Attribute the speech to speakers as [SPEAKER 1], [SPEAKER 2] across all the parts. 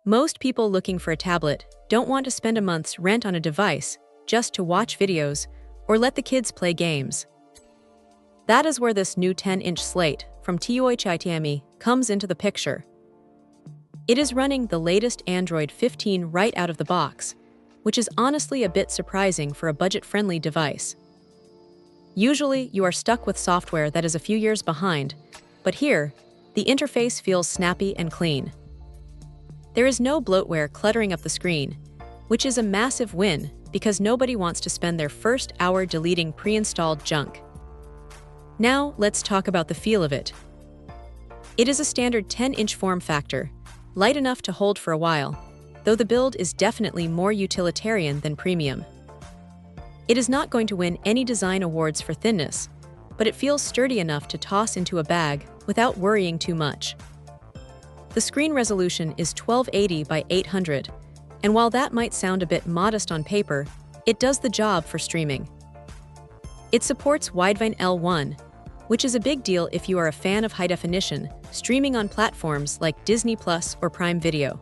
[SPEAKER 1] Most people looking for a tablet don't want to spend a month's rent on a device just to watch videos or let the kids play games. That is where this new 10-inch slate from TUOHAITIME comes into the picture. It is running the latest Android 15 right out of the box, which is honestly a bit surprising for a budget-friendly device. Usually, you are stuck with software that is a few years behind, but here, the interface feels snappy and clean. There is no bloatware cluttering up the screen, which is a massive win because nobody wants to spend their first hour deleting pre-installed junk. Now, let's talk about the feel of it. It is a standard 10-inch form factor, light enough to hold for a while, though the build is definitely more utilitarian than premium. It is not going to win any design awards for thinness, but it feels sturdy enough to toss into a bag without worrying too much. The screen resolution is 1280 by 800, and while that might sound a bit modest on paper, it does the job for streaming. It supports widevine L1, which is a big deal if you are a fan of high definition, streaming on platforms like Disney Plus or Prime Video.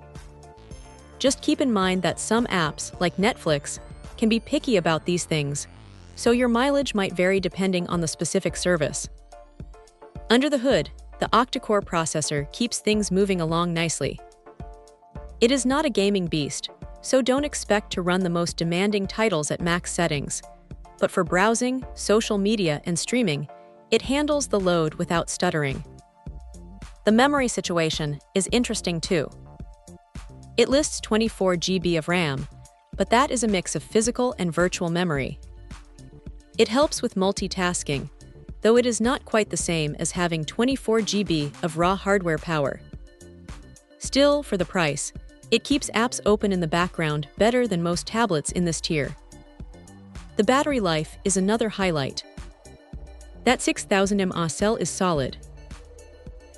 [SPEAKER 1] Just keep in mind that some apps, like Netflix, can be picky about these things, so your mileage might vary depending on the specific service. Under the hood, the octa-core processor keeps things moving along nicely. It is not a gaming beast, so don't expect to run the most demanding titles at max settings, but for browsing, social media, and streaming, it handles the load without stuttering. The memory situation is interesting too. It lists 24 GB of RAM, but that is a mix of physical and virtual memory. It helps with multitasking, though it is not quite the same as having 24 GB of raw hardware power. Still, for the price, it keeps apps open in the background better than most tablets in this tier. The battery life is another highlight. That 6000 mAh cell is solid.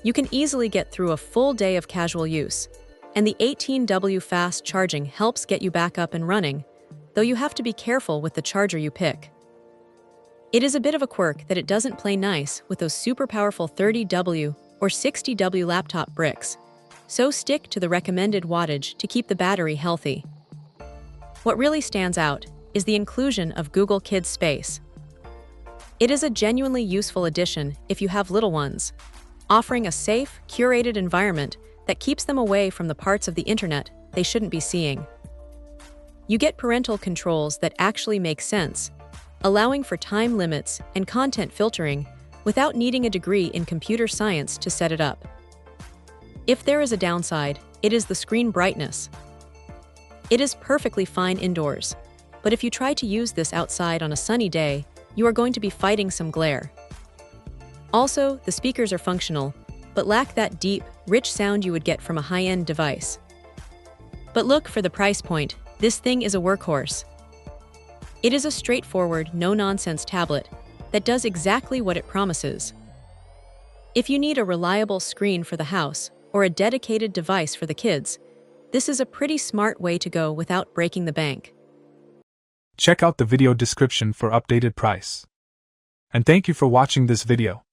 [SPEAKER 1] You can easily get through a full day of casual use, and the 18W fast charging helps get you back up and running, though you have to be careful with the charger you pick. It is a bit of a quirk that it doesn't play nice with those super powerful 30W or 60W laptop bricks, so stick to the recommended wattage to keep the battery healthy. What really stands out is the inclusion of Google Kids Space. It is a genuinely useful addition if you have little ones, offering a safe, curated environment that keeps them away from the parts of the internet they shouldn't be seeing. You get parental controls that actually make sense, allowing for time limits and content filtering without needing a degree in computer science to set it up. If there is a downside, it is the screen brightness. It is perfectly fine indoors, but if you try to use this outside on a sunny day, you are going to be fighting some glare. Also, the speakers are functional, but lack that deep, rich sound you would get from a high-end device. But look, for the price point, this thing is a workhorse. It is a straightforward, no-nonsense tablet that does exactly what it promises. If you need a reliable screen for the house or a dedicated device for the kids, this is a pretty smart way to go without breaking the bank.
[SPEAKER 2] Check out the video description for updated price. And thank you for watching this video.